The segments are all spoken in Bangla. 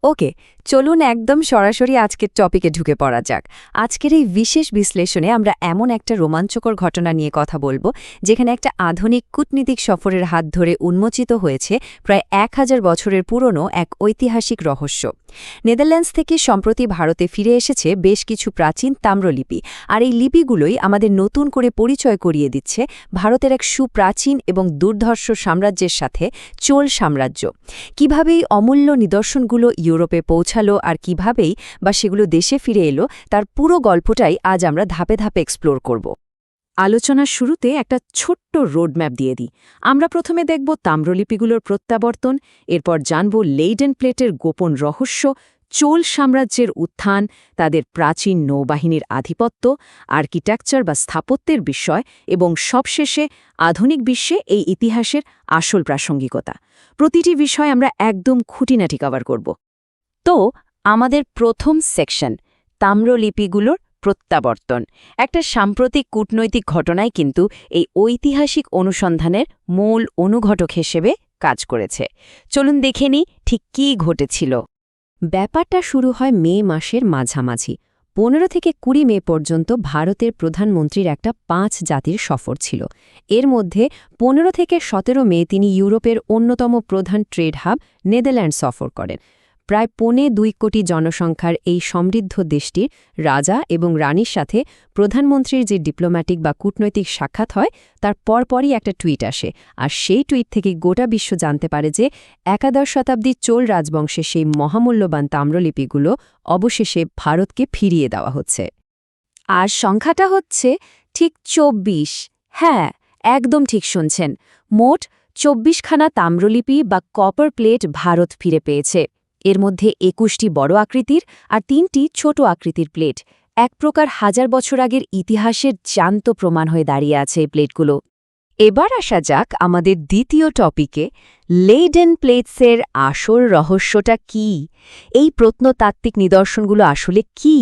ওকে, চলুন একদম সরাসরি আজকের টপিকে ঢুকে পড়া যাক। আজকের এই বিশেষ বিশ্লেষণে আমরা এমন একটা রোমাঞ্চকর ঘটনা নিয়ে কথা বলবো, যেখানে একটা আধুনিক কূটনীতিক সফরের হাত ধরে উন্মোচিত হয়েছে প্রায় 1000 বছরের পুরনো এক ঐতিহাসিক রহস্য। নেদারল্যান্ডস থেকে সম্প্রতি ভারতে ফিরে এসেছে বেশ কিছু প্রাচীন তাম্রলিপি, আর এই লিপিগুলোই আমাদের নতুন করে পরিচয় করিয়ে দিচ্ছে ভারতের এক সুপ্রাচীন এবং দুর্ধর্ষ সাম্রাজ্যের সাথে চোল সাম্রাজ্য। কিভাবে এই অমূল্য নিদর্শনগুলো ইউরোপে পৌঁছালো আর কিভাবেই বা সেগুলো দেশে ফিরে এলো, তার পুরো গল্পটাই আজ আমরা ধাপে ধাপে এক্সপ্লোর করব। আলোচনার শুরুতে একটা ছোট্ট রোডম্যাপ দিয়ে দিই। আমরা প্রথমে দেখব তাম্রলিপিগুলোর প্রত্যাবর্তন, এরপর জানব লেইডেন প্লেটের গোপন রহস্য, চোল সাম্রাজ্যের উত্থান, তাদের প্রাচীন নৌবাহিনীর আধিপত্য, আর্কিটেকচার বা স্থাপত্যের বিষয় এবং সবশেষে আধুনিক বিশ্বে এই ইতিহাসের আসল প্রাসঙ্গিকতা। প্রতিটি বিষয় আমরা একদম খুঁটিনাটি কভার করব। তো আমাদের প্রথম সেকশন, তাম্রলিপিগুলোর প্রত্যাবর্তন, একটা সাম্প্রতিক কূটনৈতিক ঘটনায় কিন্তু এই ঐতিহাসিক অনুসন্ধানের মূল অনুঘটক হিসেবে কাজ করেছে। চলুন দেখে নিই ঠিক কী ঘটেছিল। ব্যাপারটা শুরু হয় মে মাসের মাঝামাঝি। 15 থেকে 20 মে পর্যন্ত ভারতের প্রধানমন্ত্রীর একটা 5 জাতির সফর ছিল। এর মধ্যে 15 থেকে 17 মে তিনি ইউরোপের অন্যতম প্রধান ট্রেড হাব নেদারল্যান্ড সফর করেন। প্রায় 1.25 কোটি জনসংখ্যার এই সমৃদ্ধ দেশটির রাজা এবং রানীর সাথে প্রধানমন্ত্রীর যে ডিপ্লোম্যাটিক বা কূটনৈতিক সাক্ষাৎ হয়, তার পরপরই একটা টুইট আসে, আর সেই টুইট থেকে গোটা বিশ্ব জানতে পারে যে একাদশ শতাব্দীর চোল রাজবংশের সেই মহামূল্যবান তাম্রলিপিগুলো অবশেষে ভারতকে ফিরিয়ে দেওয়া হচ্ছে। আর সংখ্যাটা হচ্ছে ঠিক 24। হ্যাঁ, একদম ঠিক শুনছেন। মোট 24খানা তাম্রলিপি বা কপার প্লেট ভারত ফিরে পেয়েছে। এর মধ্যে 21টি বড় আকৃতির আর 3টি ছোট আকৃতির প্লেট। এক প্রকার 1000 বছর আগের ইতিহাসের জ্যান্ত প্রমাণ হয়ে দাঁড়িয়ে আছে এই প্লেটগুলো। এবার আসা যাক আমাদের দ্বিতীয় টপিকে, লেইডেন প্লেটসের আসল রহস্যটা কি? এই প্রত্নতাত্ত্বিক নিদর্শনগুলো আসলে কি,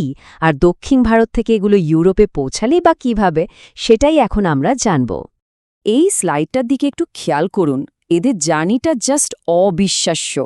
আর দক্ষিণ ভারত থেকে এগুলো ইউরোপে পৌঁছালেই বা কিভাবে, সেটাই এখন আমরা জানব। এই স্লাইডটার দিকে একটু খেয়াল করুন, এদের জার্নিটা জাস্ট অবিশ্বাস্য।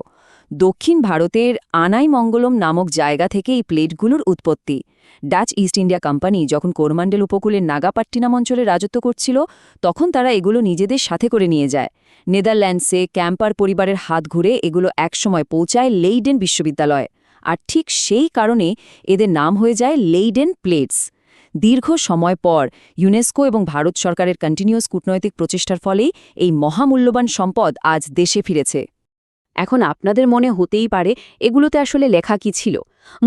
দক্ষিণ ভারতের আনাইমঙ্গলম নামক জায়গা থেকে এই প্লেটগুলোর উৎপত্তি। ডাচ ইস্ট ইন্ডিয়া কোম্পানি যখন কোরমান্ডেল উপকূলের নাগাপাট্টিনাম অঞ্চলে রাজত্ব করছিল, তখন তারা এগুলো নিজেদের সাথে করে নিয়ে যায়। নেদারল্যান্ডসে ক্যাম্পার পরিবারের হাত ঘুরে এগুলো একসময় পৌঁছায় লেইডেন বিশ্ববিদ্যালয়ে, আর ঠিক সেই কারণে এদের নাম হয়ে যায় লেইডেন প্লেটস। দীর্ঘ সময় পর ইউনেস্কো এবং ভারত সরকারের কন্টিনিউয়াস কূটনৈতিক প্রচেষ্টার ফলেই এই মহামূল্যবান সম্পদ আজ দেশে ফিরেছে। এখন আপনাদের মনে হতেই পারে এগুলোতে আসলে লেখা কি ছিল।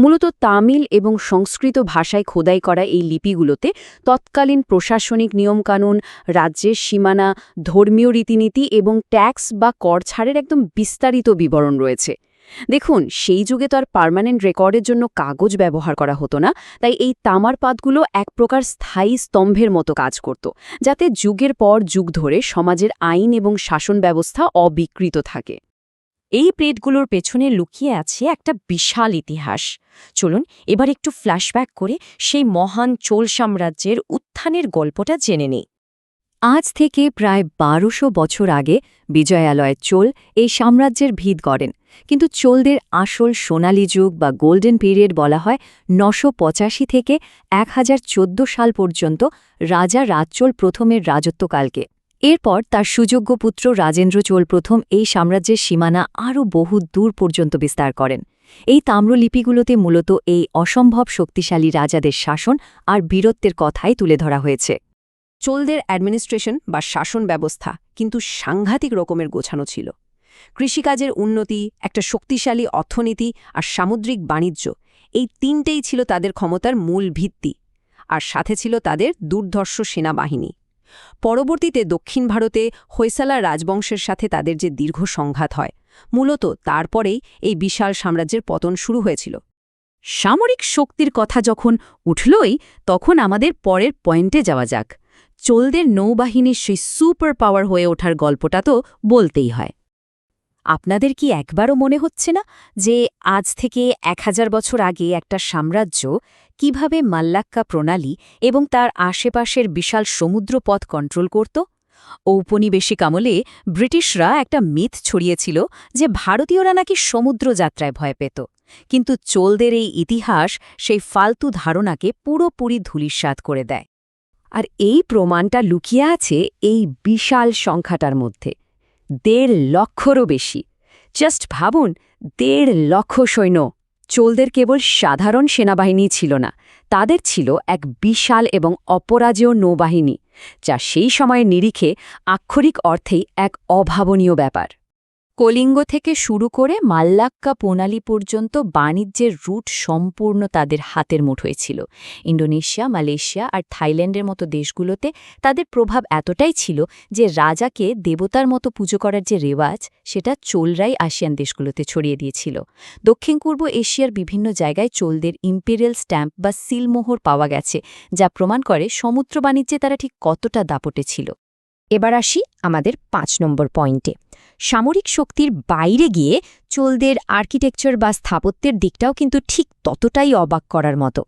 মূলত তামিল এবং সংস্কৃত ভাষায় খোদাই করা এই লিপিগুলোতে তৎকালীন প্রশাসনিক নিয়মকানুন, রাজ্যের সীমানা, ধর্মীয় রীতিনীতি এবং ট্যাক্স বা কর ছাড়ের একদম বিস্তারিত বিবরণ রয়েছে। দেখুন, সেই যুগে তো আর পার্মানেন্ট রেকর্ডের জন্য কাগজ ব্যবহার করা হতো না, তাই এই তামার পাতগুলো এক প্রকার স্থায়ী স্তম্ভের মতো কাজ করত, যাতে যুগের পর যুগ ধরে সমাজের আইন এবং শাসন ব্যবস্থা অবিকৃত থাকে। এই প্লেটগুলোর পেছনে লুকিয়ে আছে একটা বিশাল ইতিহাস। চলুন এবার একটু ফ্ল্যাশব্যাক করে সেই মহান চোল সাম্রাজ্যের উত্থানের গল্পটা জেনে নিই। আজ থেকে প্রায় 1200 বছর আগে বিজয়ালয় চোল এই সাম্রাজ্যের ভিত গড়েন, কিন্তু চোলদের আসল সোনালী যুগ বা গোল্ডেন পিরিয়ড বলা হয় 985 থেকে 1014 সাল পর্যন্ত রাজা রাজচোল প্রথমের রাজত্বকালকে। এরপর তার সুযোগ্য পুত্র রাজেন্দ্র চোল প্রথম এই সাম্রাজ্যের সীমানা আরও বহু দূর পর্যন্ত বিস্তার করেন। এই তাম্রলিপিগুলোতে মূলত এই অসম্ভব শক্তিশালী রাজাদের শাসন আর বীরত্বের কথাই তুলে ধরা হয়েছে। চোলদের অ্যাডমিনিস্ট্রেশন বা শাসন ব্যবস্থা কিন্তু সাংঘাতিক রকমের গোছানো ছিল। কৃষিকাজের উন্নতি, একটা শক্তিশালী অর্থনীতি আর সামুদ্রিক বাণিজ্য, এই তিনটেই ছিল তাদের ক্ষমতার মূল ভিত্তি। আর সাথে ছিল তাদের দুর্ধর্ষ সেনাবাহিনী। পরবর্তীতে দক্ষিণ ভারতে হৈসালা রাজবংশের সাথে তাদের যে দীর্ঘ সংঘাত হয়, মূলত তারপরেই এই বিশাল সাম্রাজ্যের পতন শুরু হয়েছিল। সামরিক শক্তির কথা যখন উঠলই, তখন আমাদের পরের পয়েন্টে যাওয়া যাক। চোলদের নৌবাহিনীর সেই সুপার পাওয়ার হয়ে ওঠার গল্পটা তো বলতেই হয়। আপনাদের কি একবারও মনে হচ্ছে না যে আজ থেকে 1000 বছর আগে একটা সাম্রাজ্য কিভাবে মাল্লাক্কা প্রণালী এবং তার আশেপাশের বিশাল সমুদ্রপথ কন্ট্রোল করত? ঔপনিবেশিক আমলে ব্রিটিশরা একটা মিথ ছড়িয়েছিল যে ভারতীয়রা নাকি সমুদ্রযাত্রায় ভয় পেত। কিন্তু চোলদের এই ইতিহাস সেই ফালতু ধারণাকে পুরোপুরি ধূলিসাৎ করে দেয়। আর এই প্রমাণটা লুকিয়ে আছে এই বিশাল সংখ্যাটার মধ্যে ১.৫ লক্ষেরও বেশি। জাস্ট ভাবুন, ১.৫ লক্ষ সৈন্য। চোলদের কেবল সাধারণ সেনাবাহিনী ছিল না, তাদের ছিল এক বিশাল এবং অপরাজেয় নৌবাহিনী, যা সেই সময়ের নিরিখে আক্ষরিক অর্থেই এক অভাবনীয় ব্যাপার। কলিঙ্গ থেকে শুরু করে মাল্লাক্কা প্রণালী পর্যন্ত বাণিজ্যের রুট সম্পূর্ণ তাদের হাতের মুঠোয় ছিল। ইন্দোনেশিয়া, মালয়েশিয়া আর থাইল্যান্ডের মতো দেশগুলোতে তাদের প্রভাব এতটাই ছিল যে রাজাকে দেবতার মতো পুজো করার যে রেওয়াজ, সেটা চোলরাই আসিয়ান দেশগুলোতে ছড়িয়ে দিয়েছিল। দক্ষিণ পূর্ব এশিয়ার বিভিন্ন জায়গায় চোলদের ইম্পেরিয়াল স্ট্যাম্প বা সিলমোহর পাওয়া গেছে, যা প্রমাণ করে সমুদ্র বাণিজ্যে তারা ঠিক কতটা দাপটে ছিল। এবার আসি আমাদের ৫ নম্বর পয়েন্টে। সামরিক শক্তির বাইরে গিয়ে চোলদের আর্কিটেকচার বা স্থাপত্যের দিকটাও কিন্তু ঠিক ততটাই অবাক করার মতো।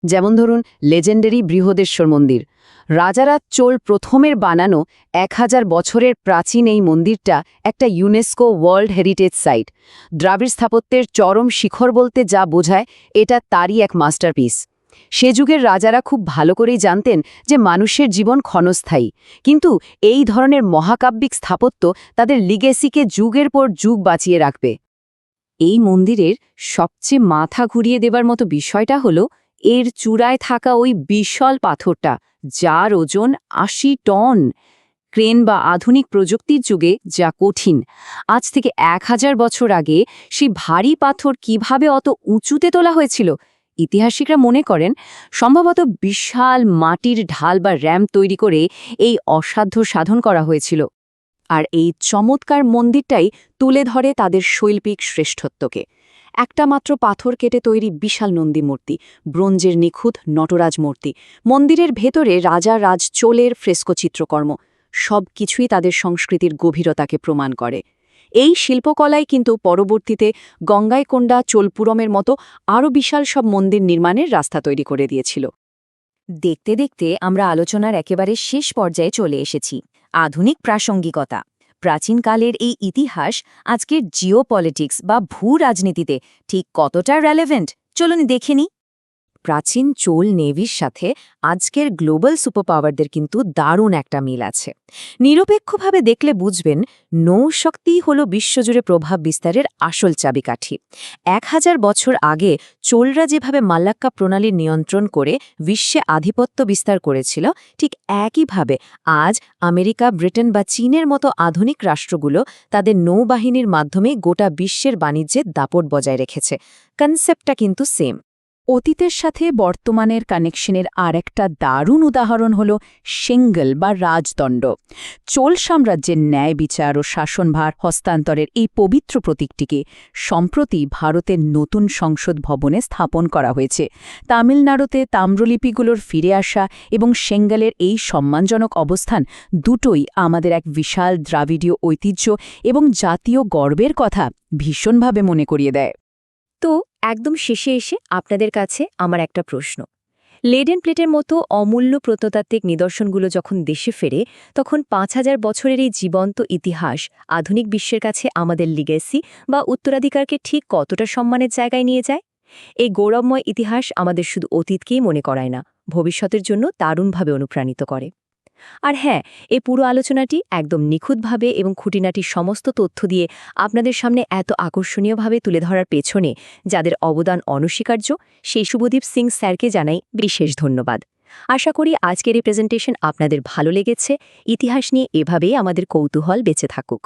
যেমন ধরুন লেজেন্ডারি বৃহদেশ্বর মন্দির। রাজারা চোল প্রথমের বানানো ১০০০ বছরের প্রাচীন এই মন্দিরটা একটা ইউনেস্কো ওয়ার্ল্ড হেরিটেজ সাইট। দ্রাবিড় স্থাপত্যের চরম শিখর বলতে যা বোঝায়, এটা তারই এক মাস্টারপিস। সে যুগের রাজারা খুব ভালো করেই জানতেন যে মানুষের জীবন ক্ষণস্থায়ী, কিন্তু এই ধরনের মহাকাব্যিক স্থাপত্য তাদের লিগেসিকে যুগের পর যুগ বাঁচিয়ে রাখবে। এই মন্দিরের সবচেয়ে মাথা ঘুরিয়ে দেবার মতো বিষয়টা হলো এর চূড়ায় থাকা ওই বিশাল পাথরটা, যার ওজন ৮০ টন। ক্রেন বা আধুনিক প্রযুক্তির যুগে যা কঠিন, আজ থেকে ১০০০ বছর আগে সেই ভারী পাথর কিভাবে অত উঁচুতে তোলা হয়েছিল? ইতিহাসিকরা মনে করেন সম্ভবত বিশাল মাটির ঢাল বা র্যাম্প তৈরি করে এই অসাধ্য সাধন করা হয়েছিল। আর এই চমৎকার মন্দিরটাই তুলে ধরে তাদের শৈল্পিক শ্রেষ্ঠত্বকে। একটা মাত্র পাথর কেটে তৈরি বিশাল নন্দী মূর্তি, ব্রোঞ্জের নিখুঁত নটরাজ মূর্তি, মন্দিরের ভেতরে রাজা রাজ চোলের ফ্রেস্কো চিত্রকর্ম, সব কিছুই তাদের সংস্কৃতির গভীরতাকে প্রমাণ করে। এই শিল্পকলাই কিন্তু পরবর্তীতে গঙ্গাইকোন্ডা, চোলপুরমের মতো আরও বিশাল সব মন্দির নির্মাণের রাস্তা তৈরি করে দিয়েছিল। দেখতে দেখতে আমরা আলোচনার একেবারে শেষ পর্যায়ে চলে এসেছি, আধুনিক প্রাসঙ্গিকতা। প্রাচীনকালের এই ইতিহাস আজকের জিওপলিটিক্স বা ভূ রাজনীতিতে ঠিক কতটা রেলেভেন্ট, চলুন দেখে নিই। প্রাচীন চোল নেভির সাথে আজকের গ্লোবাল সুপারপাওয়ারদের কিন্তু দারুণ একটা মিল আছে। নিরপেক্ষভাবে দেখলে বুঝবেন, নৌশক্তিই হল বিশ্বজুড়ে প্রভাব বিস্তারের আসল চাবিকাঠি। ১০০০ বছর আগে চোলরা যেভাবে মাল্লাক্কা প্রণালীর নিয়ন্ত্রণ করে বিশ্বে আধিপত্য বিস্তার করেছিল, ঠিক একইভাবে আজ আমেরিকা, ব্রিটেন বা চীনের মতো আধুনিক রাষ্ট্রগুলো তাদের নৌবাহিনীর মাধ্যমে গোটা বিশ্বের বাণিজ্যে দাপট বজায় রেখেছে। কনসেপ্টটা কিন্তু সেম। অতীতের সাথে বর্তমানের কানেকশনের আরেকটা দারুণ উদাহরণ হল সেঙ্গল বা রাজদণ্ড। চোল সাম্রাজ্যের ন্যায় বিচার ও শাসনভার হস্তান্তরের এই পবিত্র প্রতীকটিকে সম্প্রতি ভারতের নতুন সংসদ ভবনে স্থাপন করা হয়েছে। তামিলনাড়ুতে তাম্রলিপিগুলোর ফিরে আসা এবং সেঙ্গলের এই সম্মানজনক অবস্থান দুটোই আমাদের এক বিশাল দ্রাবিড়ীয় ঐতিহ্য এবং জাতীয় গর্বের কথা ভীষণভাবে মনে করিয়ে দেয়। তো একদম শেষে এসে আপনাদের কাছে আমার একটা প্রশ্ন। লেডেন প্লেটের মতো অমূল্য প্রত্নতাত্ত্বিক নিদর্শনগুলো যখন দেশে ফেরে, তখন ৫০০০ বছরের এই জীবন্ত ইতিহাস আধুনিক বিশ্বের কাছে আমাদের লিগেসি বা উত্তরাধিকারকে ঠিক কতটা সম্মানের জায়গায় নিয়ে যায়? এই গৌরবময় ইতিহাস আমাদের শুধু অতীতকেই মনে করায় না, ভবিষ্যতের জন্য দারুণভাবে অনুপ্রাণিত করে। আর হ্যাঁ, এই পুরো আলোচনাটি একদম নিখুঁতভাবে এবং খুঁটিনাটি সমস্ত তথ্য দিয়ে আপনাদের সামনে এত আকর্ষণীয়ভাবে তুলে ধরার পেছনে যাদের অবদান অনস্বীকার্য, সেই শুভদীপ সিং স্যারকে জানাই বিশেষ ধন্যবাদ। আশা করি আজকের এই প্রেজেন্টেশন আপনাদের ভালো লেগেছে। ইতিহাস নিয়ে এভাবেই আমাদের কৌতূহল বেঁচে থাকুক।